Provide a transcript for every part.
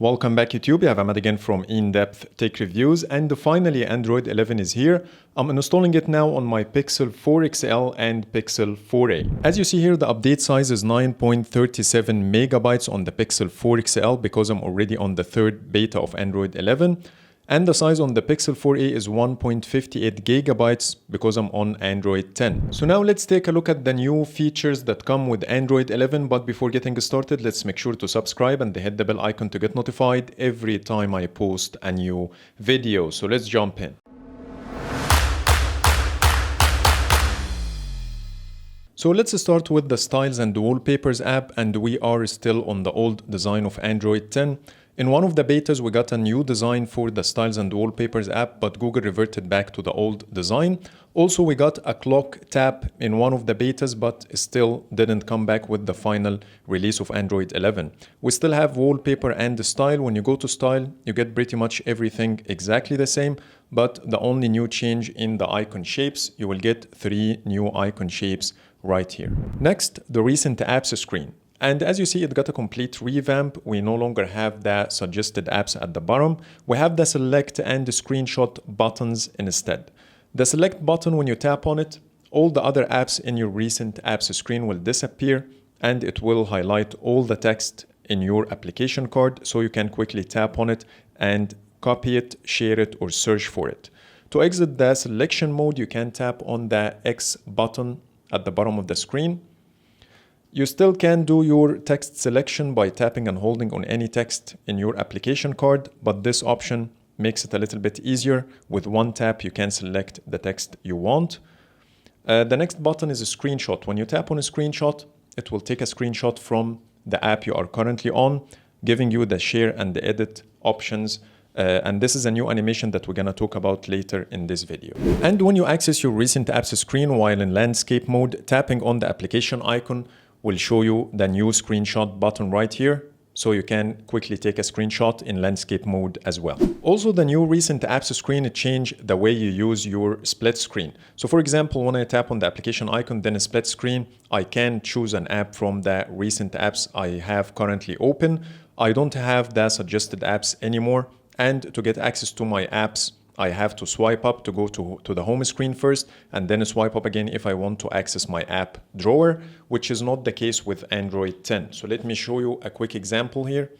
Welcome back YouTube, I have Ahmed again from In-Depth Tech Reviews, and finally Android 11 is here. I'm installing it now on my Pixel 4 XL and Pixel 4a. As you see here, the update size is 9.37 megabytes on the Pixel 4 XL because I'm already on the third beta of Android 11. And the size on the Pixel 4a is 1.58 gigabytes because I'm on Android 10. So now let's take a look at the new features that come with Android 11. But before getting started, let's make sure to subscribe and hit the bell icon to get notified every time I post a new video. So let's jump in. So let's start with the Styles and Wallpapers app, and we are still on the old design of Android 10. In one of the betas, we got a new design for the Styles and Wallpapers app, but Google reverted back to the old design. Also, we got a clock tap in one of the betas, but still didn't come back with the final release of Android 11. We still have wallpaper and style. When you go to style, you get pretty much everything exactly the same, but the only new change in the icon shapes, you will get 3 new icon shapes right here. Next, the recent apps screen. And as you see, it got a complete revamp. We no longer have the suggested apps at the bottom. We have the select and the screenshot buttons instead. The select button, when you tap on it, all the other apps in your recent apps screen will disappear, and it will highlight all the text in your application card, so you can quickly tap on it and copy it, share it, or search for it. To exit the selection mode, you can tap on the X button at the bottom of the screen. You still can do your text selection by tapping and holding on any text in your application card, but this option makes it a little bit easier. With one tap, you can select the text you want. The next button is a screenshot. When you tap on a screenshot, it will take a screenshot from the app you are currently on, giving you the share and the edit options. And this is a new animation that we're going to talk about later in this video. And when you access your recent apps screen while in landscape mode, tapping on the application icon will show you the new screenshot button right here, so you can quickly take a screenshot in landscape mode as well. Also, the new recent apps screen changed the way you use your split screen. So for example, when I tap on the application icon, then a split screen, I can choose an app from the recent apps I have currently open. I don't have the suggested apps anymore. And to get access to my apps, I have to swipe up to go to the home screen first, and then swipe up again if I want to access my app drawer, which is not the case with Android 10. So let me show you a quick example here.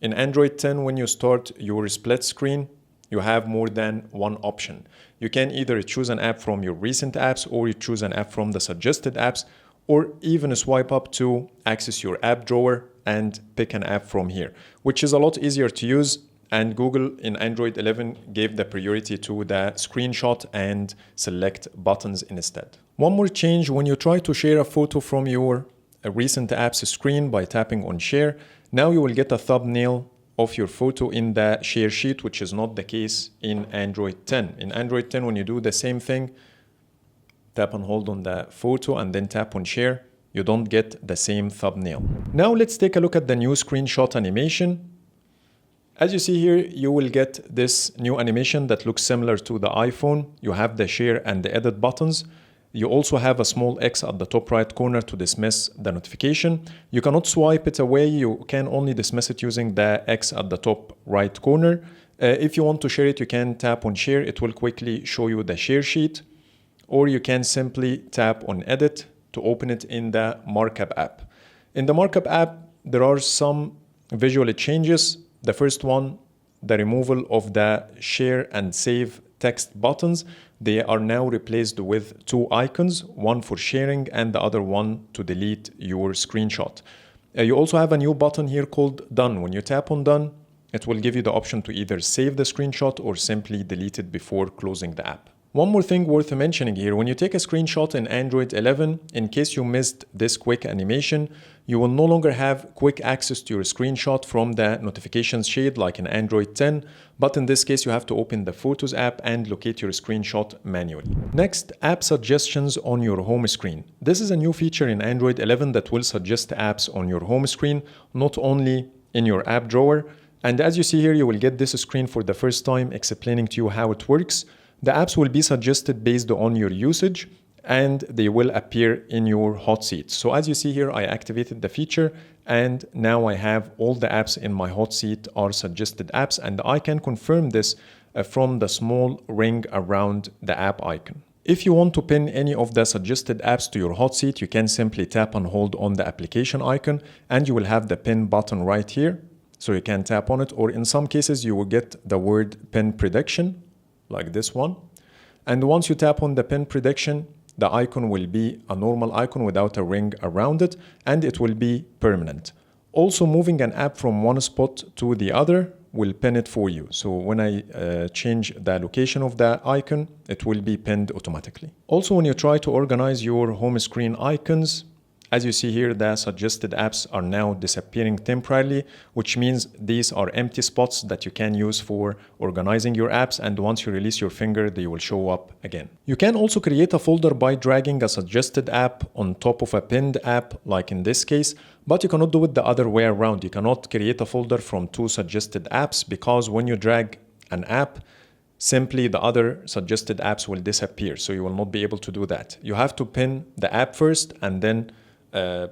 In Android 10, when you start your split screen, you have more than one option. You can either choose an app from your recent apps, or you choose an app from the suggested apps, or even swipe up to access your app drawer and pick an app from here, which is a lot easier to use. And Google in Android 11 gave the priority to the screenshot and select buttons instead. One more change: when you try to share a photo from your recent apps screen by tapping on share, now you will get a thumbnail of your photo in the share sheet, which is not the case in Android 10. In Android 10, when you do the same thing, tap and hold on the photo and then tap on share, you don't get the same thumbnail. Now let's take a look at the new screenshot animation. As you see here, you will get this new animation that looks similar to the iPhone. You have the share and the edit buttons. You also have a small X at the top right corner to dismiss the notification. You cannot swipe it away. You can only dismiss it using the X at the top right corner. If you want to share it, you can tap on share. It will quickly show you the share sheet. Or you can simply tap on edit to open it in the markup app. In the markup app, there are some visual changes. The first one, the removal of the share and save text buttons. They are now replaced with 2 icons, one for sharing and the other one to delete your screenshot. You also have a new button here called Done. When you tap on Done, it will give you the option to either save the screenshot or simply delete it before closing the app. One more thing worth mentioning here: when you take a screenshot in Android 11, in case you missed this quick animation, you will no longer have quick access to your screenshot from the notifications shade like in Android 10, but in this case you have to open the Photos app and locate your screenshot manually. Next, app suggestions on your home screen. This is a new feature in Android 11 that will suggest apps on your home screen, not only in your app drawer. And as you see here, you will get this screen for the first time explaining to you how it works. The apps will be suggested based on your usage, and they will appear in your hot seats. So as you see here, I activated the feature And now I have all the apps in my hot seat are suggested apps, and I can confirm this from the small ring around the app icon. If you want to pin any of the suggested apps to your hot seat, you can simply tap and hold on the application icon and you will have the pin button right here. So you can tap on it, or in some cases you will get the word pin prediction like this one. And once you tap on the pin prediction, the icon will be a normal icon without a ring around it, and it will be permanent. Also, moving an app from one spot to the other will pin it for you. So when I change the location of the icon, it will be pinned automatically. Also, when you try to organize your home screen icons, as you see here, the suggested apps are now disappearing temporarily, which means these are empty spots that you can use for organizing your apps, and once you release your finger, they will show up again. You can also create a folder by dragging a suggested app on top of a pinned app, like in this case, but you cannot do it the other way around. You cannot create a folder from two suggested apps, because when you drag an app, simply the other suggested apps will disappear, so you will not be able to do that. You have to pin the app first and then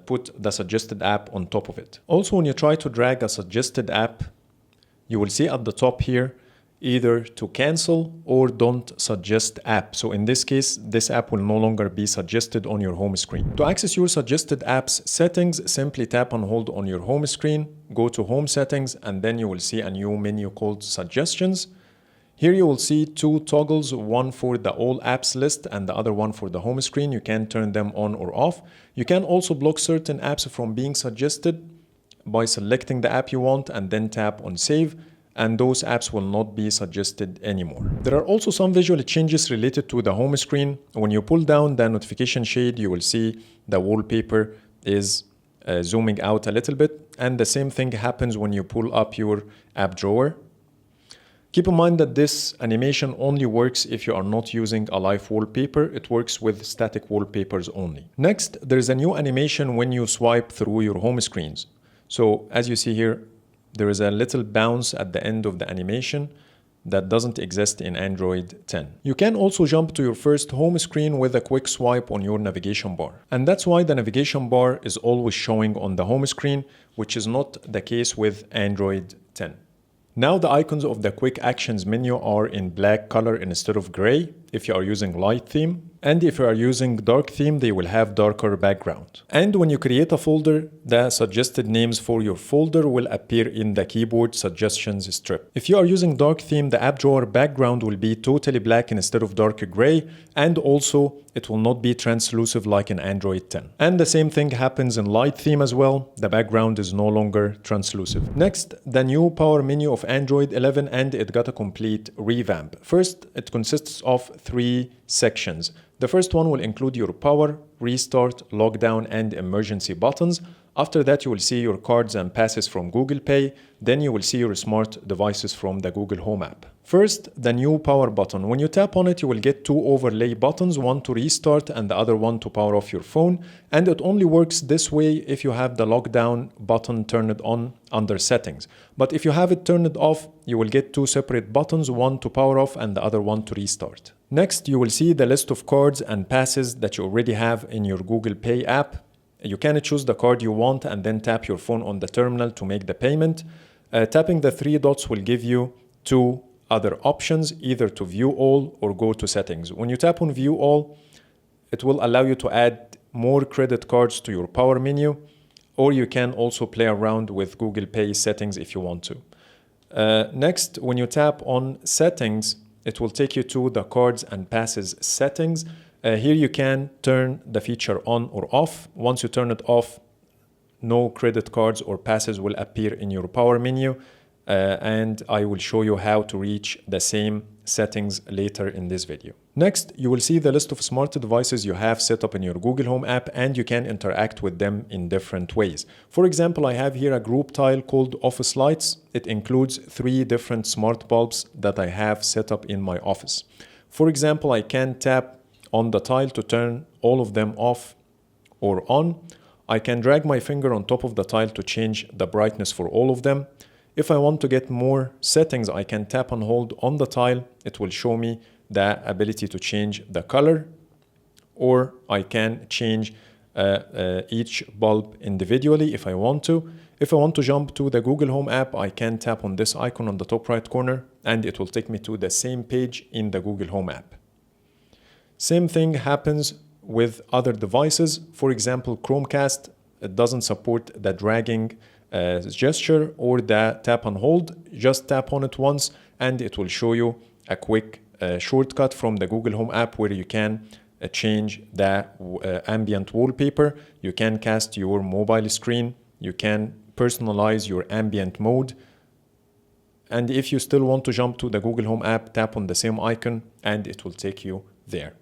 put the suggested app on top of it. Also, when you try to drag a suggested app, you will see at the top here either to cancel or don't suggest app. So in this case, this app will no longer be suggested on your home screen. To access your suggested apps settings, simply tap and hold on your home screen, go to home settings, and then you will see a new menu called suggestions. Here you will see two toggles, one for the all apps list and the other one for the home screen. You can turn them on or off. You can also block certain apps from being suggested by selecting the app you want and then tap on save, and those apps will not be suggested anymore. There are also some visual changes related to the home screen. When you pull down the notification shade, you will see the wallpaper is zooming out a little bit, and the same thing happens when you pull up your app drawer. Keep in mind that this animation only works if you are not using a live wallpaper. It works with static wallpapers only. Next, there is a new animation when you swipe through your home screens. So as you see here, there is a little bounce at the end of the animation that doesn't exist in Android 10. You can also jump to your first home screen with a quick swipe on your navigation bar. And that's why the navigation bar is always showing on the home screen, which is not the case with Android 10. Now the icons of the quick actions menu are in black color instead of gray if you are using light theme, and if you are using dark theme, they will have darker background. And when you create a folder, the suggested names for your folder will appear in the keyboard suggestions strip. If you are using dark theme, the app drawer background will be totally black instead of dark gray, and also it will not be translucent like in Android 10. And the same thing happens in light theme as well. The background is no longer translucent. Next, the new power menu of Android 11, and it got a complete revamp. First, it consists of 3 sections. The first one will include your power, restart, lockdown, and emergency buttons. After that, you will see your cards and passes from Google Pay. Then you will see your smart devices from the Google Home app. First, the new power button. When you tap on it, you will get 2 overlay buttons, one to restart and the other one to power off your phone. And it only works this way if you have the lockdown button turned on under settings. But if you have it turned off, you will get 2 separate buttons, one to power off and the other one to restart. Next, you will see the list of cards and passes that you already have in your Google Pay app. You can choose the card you want and then tap your phone on the terminal to make the payment. Tapping the 3 dots will give you 2 other options, either to view all or go to settings. When you tap on view all, it will allow you to add more credit cards to your power menu, or you can also play around with Google Pay settings if you want to. Next, when you tap on settings, it will take you to the cards and passes settings. Here you can turn the feature on or off. Once you turn it off, no credit cards or passes will appear in your power menu. And I will show you how to reach the same settings later in this video. Next, you will see the list of smart devices you have set up in your Google Home app, and you can interact with them in different ways. For example, I have here a group tile called Office Lights. It includes 3 different smart bulbs that I have set up in my office. For example, I can tap on the tile to turn all of them off or on. I can drag my finger on top of the tile to change the brightness for all of them. If I want to get more settings, I can tap and hold on the tile. It will show me the ability to change the color, or I can change each bulb individually if I want to. If I want to jump to the Google Home app, I can tap on this icon on the top right corner and it will take me to the same page in the Google Home app. Same thing happens with other devices. For example, Chromecast, it doesn't support the dragging gesture or the tap and hold. Just tap on it once and it will show you a quick shortcut from the Google Home app where you can change the ambient wallpaper. You can cast your mobile screen. You can personalize your ambient mode. And if you still want to jump to the Google Home app, tap on the same icon and it will take you there.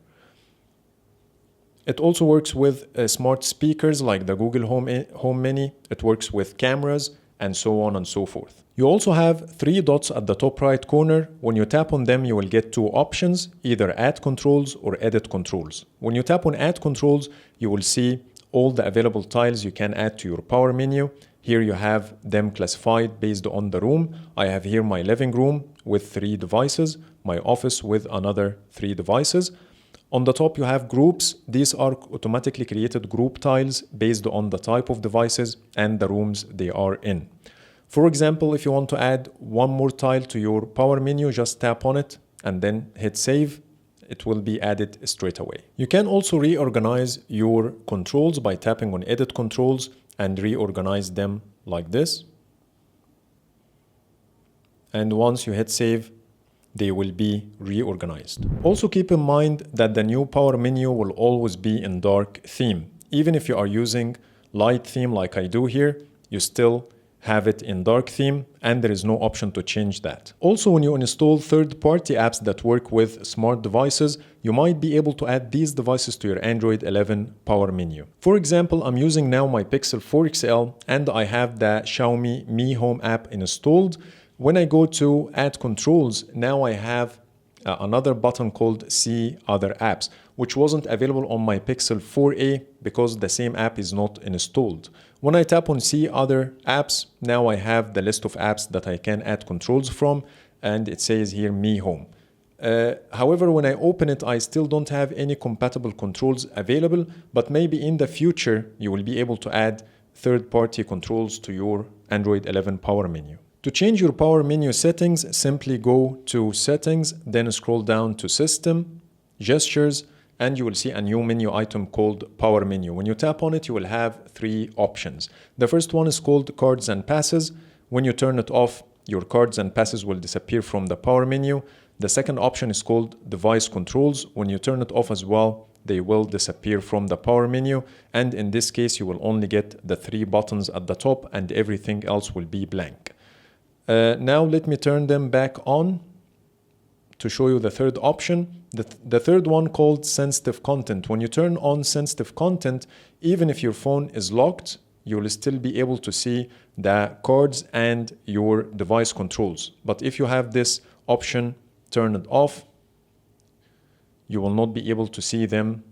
It also works with smart speakers like the Google Home Mini. It works with cameras and so on and so forth. You also have 3 dots at the top right corner. When you tap on them, you will get 2 options, either Add Controls or Edit Controls. When you tap on Add Controls, you will see all the available tiles you can add to your power menu. Here you have them classified based on the room. I have here my living room with 3 devices, my office with another 3 devices. On the top, you have groups. These are automatically created group tiles based on the type of devices and the rooms they are in. For example, if you want to add one more tile to your power menu, just tap on it and then hit save. It will be added straight away. You can also reorganize your controls by tapping on Edit Controls and reorganize them like this. And once you hit save, they will be reorganized. Also keep in mind that the new power menu will always be in dark theme. Even if you are using light theme like I do here, you still have it in dark theme and there is no option to change that. Also, when you install third-party apps that work with smart devices, you might be able to add these devices to your Android 11 power menu. For example, I'm using now my Pixel 4 XL and I have the Xiaomi Mi Home app installed. When I go to Add Controls, now I have another button called See Other Apps, which wasn't available on my Pixel 4a because the same app is not installed. When I tap on See Other Apps, now I have the list of apps that I can add controls from, and it says here Mi Home. However, when I open it, I still don't have any compatible controls available, but maybe in the future, you will be able to add third-party controls to your Android 11 power menu. To change your power menu settings, simply go to Settings, then scroll down to System, Gestures, and you will see a new menu item called Power Menu. When you tap on it, you will have 3 options. The first one is called Cards and Passes. When you turn it off, your cards and passes will disappear from the power menu. The second option is called Device Controls. When you turn it off as well, they will disappear from the power menu. And in this case, you will only get the 3 buttons at the top and everything else will be blank. Now let me turn them back on to show you the third option. The third one called Sensitive Content. When you turn on Sensitive Content, even if your phone is locked, you will still be able to see the cards and your device controls. But if you have this option turned off, you will not be able to see them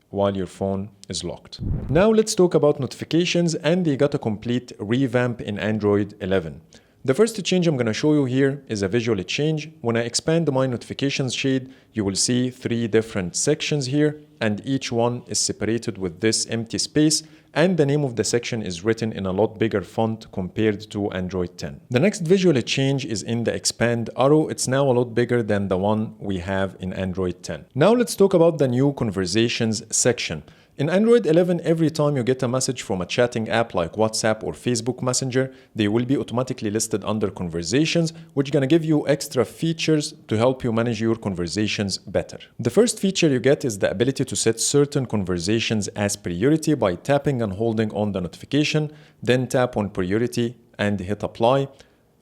while your phone is locked. Now let's talk about notifications, and they got a complete revamp in Android 11. The first change I'm going to show you here is a visual change. When I expand my notifications shade, you will see 3 different sections here, and each one is separated with this empty space, and the name of the section is written in a lot bigger font compared to Android 10. The next visual change is in the expand arrow. It's now a lot bigger than the one we have in Android 10. Now let's talk about the new conversations section. In Android 11, every time you get a message from a chatting app like WhatsApp or Facebook Messenger, they will be automatically listed under conversations, which is going to give you extra features to help you manage your conversations better. The first feature you get is the ability to set certain conversations as priority by tapping and holding on the notification, then tap on priority and hit apply.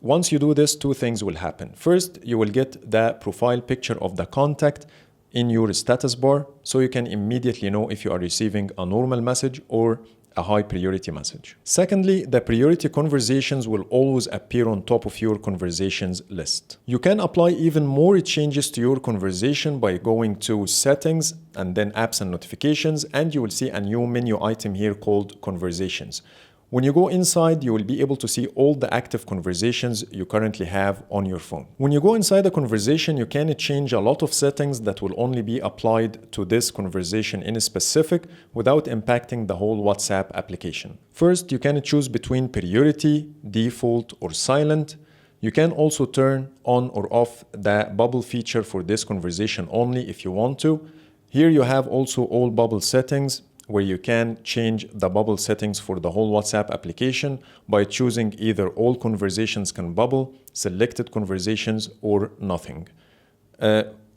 Once you do this, 2 things will happen. First, you will get the profile picture of the contact in your status bar, so you can immediately know if you are receiving a normal message or a high priority message. Secondly, the priority conversations will always appear on top of your conversations list. You can apply even more changes to your conversation by going to Settings and then Apps and Notifications, and you will see a new menu item here called Conversations. When you go inside, you will be able to see all the active conversations you currently have on your phone. When you go inside a conversation, you can change a lot of settings that will only be applied to this conversation in specific without impacting the whole WhatsApp application. First, you can choose between priority, default, or silent. You can also turn on or off the bubble feature for this conversation only if you want to. Here you have also all bubble settings, where you can change the bubble settings for the whole WhatsApp application by choosing either all conversations can bubble, selected conversations, or nothing.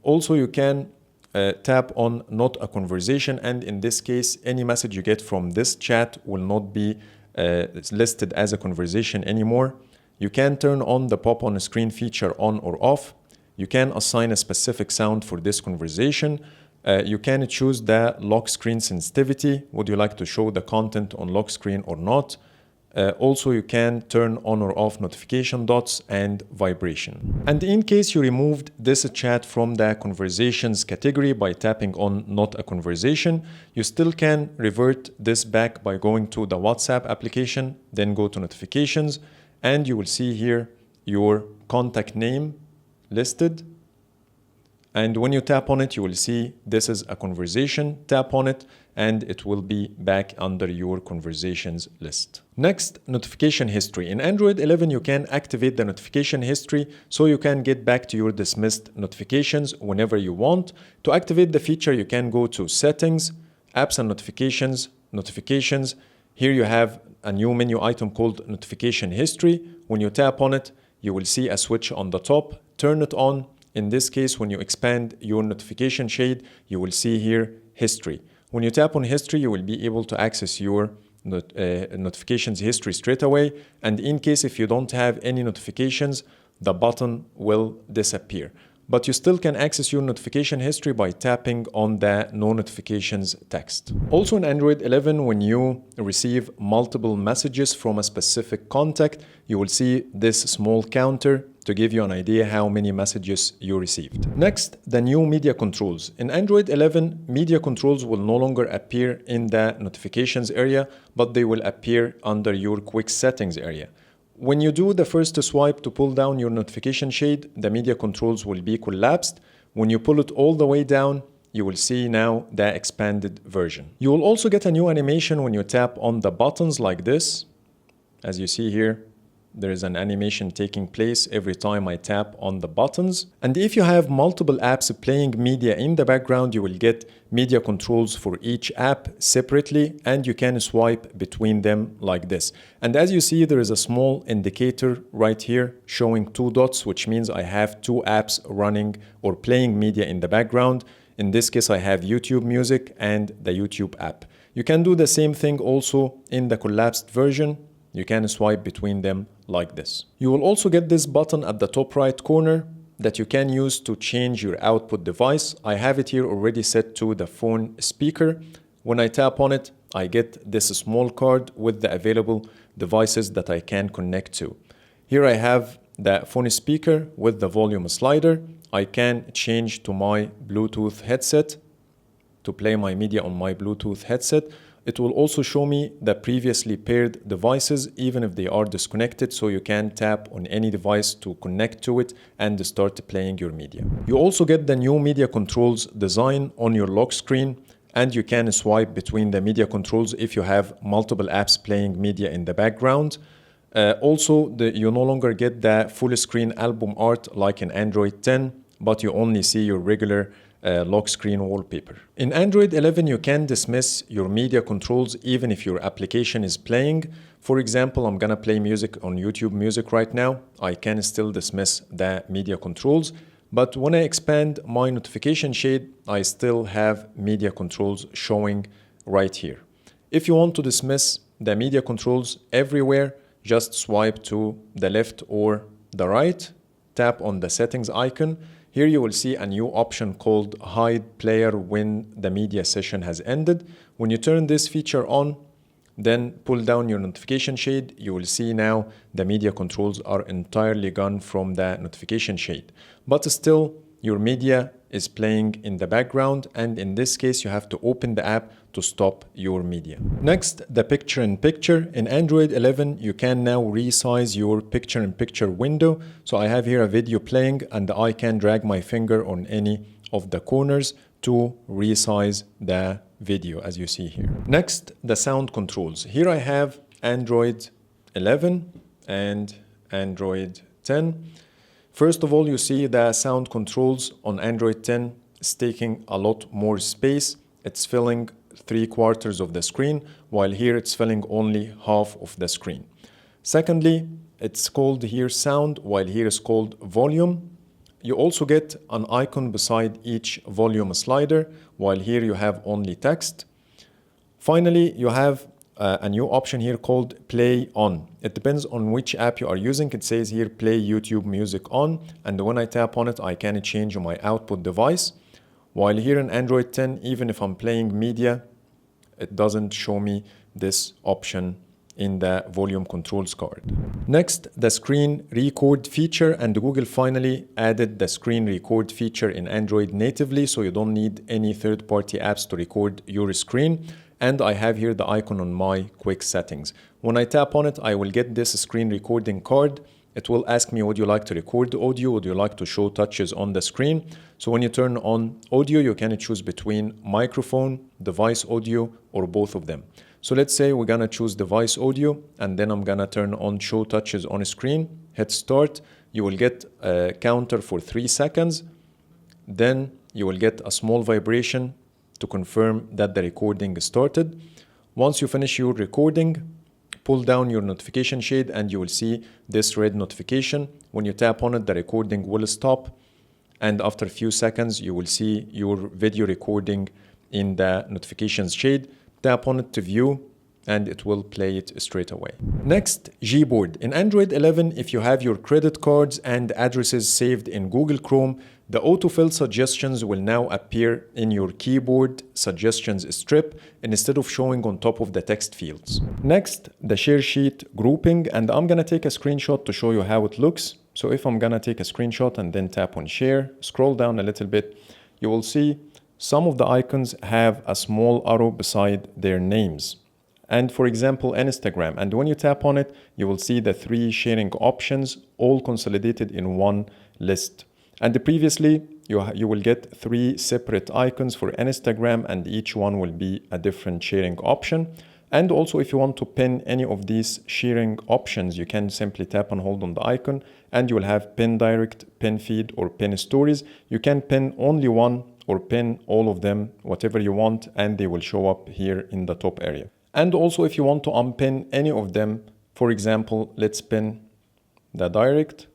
Also, you can tap on not a conversation, and in this case, any message you get from this chat will not be listed as a conversation anymore. You can turn on the pop on screen feature on or off. You can assign a specific sound for this conversation. You can choose the lock screen sensitivity. Would you like to show the content on lock screen or not? Also, you can turn on or off notification dots and vibration. And in case you removed this chat from the conversations category by tapping on not a conversation, you still can revert this back by going to the WhatsApp application, then go to notifications, and you will see here your contact name listed. And when you tap on it, you will see this is a conversation. Tap on it and it will be back under your conversations list. Next, notification history. In Android 11, you can activate the notification history so you can get back to your dismissed notifications whenever you want. To activate the feature, you can go to Settings, Apps and Notifications, Notifications. Here you have a new menu item called Notification History. When you tap on it, you will see a switch on the top. Turn it on. In this case, when you expand your notification shade, you will see here History. When you tap on History, you will be able to access your notifications history straight away. And in case if you don't have any notifications, the button will disappear. But you still can access your notification history by tapping on the No Notifications text. Also in Android 11, when you receive multiple messages from a specific contact, you will see this small counter to give you an idea how many messages you received. Next, the new media controls. In Android 11, media controls will no longer appear in the notifications area, but they will appear under your quick settings area. When you do the first swipe to pull down your notification shade, the media controls will be collapsed. When you pull it all the way down, you will see now the expanded version. You will also get a new animation when you tap on the buttons like this. As you see here, there is an animation taking place every time I tap on the buttons. And if you have multiple apps playing media in the background, you will get media controls for each app separately, and you can swipe between them like this. And as you see, there is a small indicator right here showing 2 dots, which means I have 2 apps running or playing media in the background. In this case, I have YouTube Music and the YouTube app. You can do the same thing also in the collapsed version. You can swipe between them like this. You will also get this button at the top right corner that you can use to change your output device. I have it here already set to the phone speaker. When I tap on it, I get this small card with the available devices that I can connect to. Here I have the phone speaker with the volume slider. I can change to my Bluetooth headset to play my media on my Bluetooth headset. It will also show me the previously paired devices, even if they are disconnected, so you can tap on any device to connect to it and start playing your media. You also get the new media controls design on your lock screen, and you can swipe between the media controls if you have multiple apps playing media in the background. You no longer get the full screen album art like in Android 10, but you only see your regular lock screen wallpaper. In Android 11, you can dismiss your media controls even if your application is playing. For example, I'm gonna play music on YouTube Music right now. I can still dismiss the media controls, but when I expand my notification shade, I still have media controls showing right here. If you want to dismiss the media controls everywhere, just swipe to the left or the right, tap on the settings icon. Here you will see a new option called Hide Player when the media session has ended. When you turn this feature on, then pull down your notification shade, you will see now the media controls are entirely gone from the notification shade. But still, your media is playing in the background, and in this case you have to open the app to stop your media. Next, the picture-in-picture. In Android 11 you can now resize your picture-in-picture window. So I have here a video playing and I can drag my finger on any of the corners to resize the video as you see here. Next, the sound controls. Here I have Android 11 and Android 10. First of all, you see the sound controls on Android 10 is taking a lot more space. It's filling 3/4 of the screen, while here it's filling only half of the screen. Secondly, it's called here sound, while here is called volume. You also get an icon beside each volume slider, while here you have only text. Finally, you have a new option here called play on. It depends on which app you are using. It says here play YouTube music on, and when I tap on it I can change my output device, while here in Android 10 even if I'm playing media it doesn't show me this option in the volume controls card. Next, the screen record feature, and Google finally added the screen record feature in Android natively, so you don't need any third-party apps to record your screen. And I have here the icon on my quick settings. When I tap on it, I will get this screen recording card. It will ask me, would you like to record the audio? Would you like to show touches on the screen? So when you turn on audio, you can choose between microphone, device audio, or both of them. So let's say we're gonna choose device audio, and then I'm gonna turn on show touches on screen, hit start. You will get a counter for 3 seconds. Then you will get a small vibration to confirm that the recording started. Once you finish your recording, pull down your notification shade and you will see this red notification. When you tap on it, the recording will stop. And after a few seconds, you will see your video recording in the notifications shade. Tap on it to view and it will play it straight away. Next, Gboard. In Android 11, if you have your credit cards and addresses saved in Google Chrome, the autofill suggestions will now appear in your keyboard suggestions strip instead of showing on top of the text fields. Next, the share sheet grouping, and I'm gonna take a screenshot to show you how it looks. So if I'm gonna take a screenshot and then tap on share, scroll down a little bit, you will see some of the icons have a small arrow beside their names. And for example, Instagram. And when you tap on it, you will see the 3 sharing options all consolidated in one list. And previously, you will get 3 separate icons for Instagram, and each one will be a different sharing option. And also, if you want to pin any of these sharing options, you can simply tap and hold on the icon, and you will have pin direct, pin feed, or pin stories. You can pin only one or pin all of them, whatever you want, and they will show up here in the top area. And also, if you want to unpin any of them, for example, let's pin the direct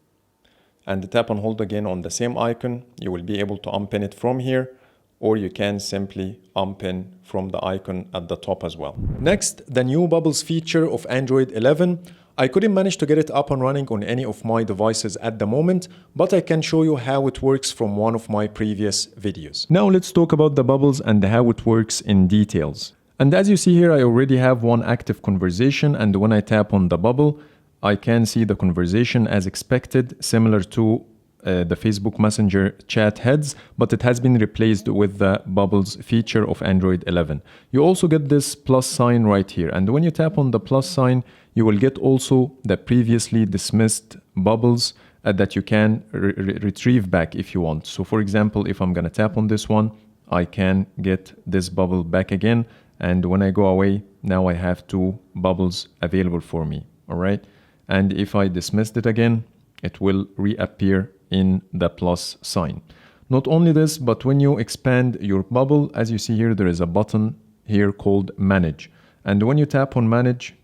and tap and hold again on the same icon, you will be able to unpin it from here, or you can simply unpin from the icon at the top as well. Next, the new bubbles feature of Android 11. I couldn't manage to get it up and running on any of my devices at the moment, but I can show you how it works from one of my previous videos. Now let's talk about the bubbles and how it works in details. And as you see here, I already have one active conversation, and when I tap on the bubble, I can see the conversation as expected, similar to the Facebook Messenger chat heads, but it has been replaced with the bubbles feature of Android 11. You also get this plus sign right here, and when you tap on the plus sign, you will get also the previously dismissed bubbles that you can retrieve back if you want. So for example, if I'm gonna tap on this one, I can get this bubble back again, and when I go away, now I have 2 bubbles available for me, all right? And if I dismissed it again, it will reappear in the plus sign. Not only this, but when you expand your bubble, as you see here, there is a button here called Manage. And when you tap on Manage,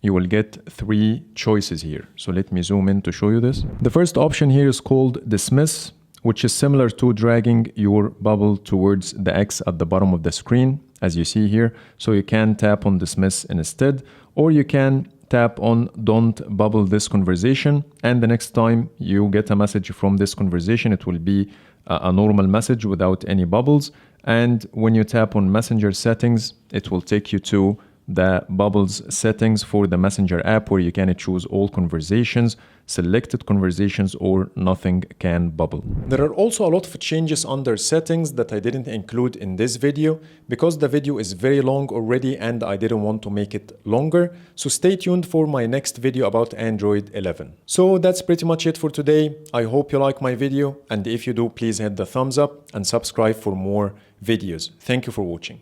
you will get 3 choices here. So let me zoom in to show you this. The first option here is called Dismiss, which is similar to dragging your bubble towards the X at the bottom of the screen, as you see here. So you can tap on Dismiss instead, or you can tap on Don't Bubble This Conversation, and the next time you get a message from this conversation, it will be a normal message without any bubbles. And when you tap on Messenger settings, it will take you to the bubbles settings for the Messenger app, where you can choose all conversations, selected conversations, or nothing can bubble. There are also a lot of changes under settings that I didn't include in this video because the video is very long already and I didn't want to make it longer. So stay tuned for my next video about Android 11. So that's pretty much it for today. I hope you like my video, and if you do, please hit the thumbs up and subscribe for more videos. Thank you for watching.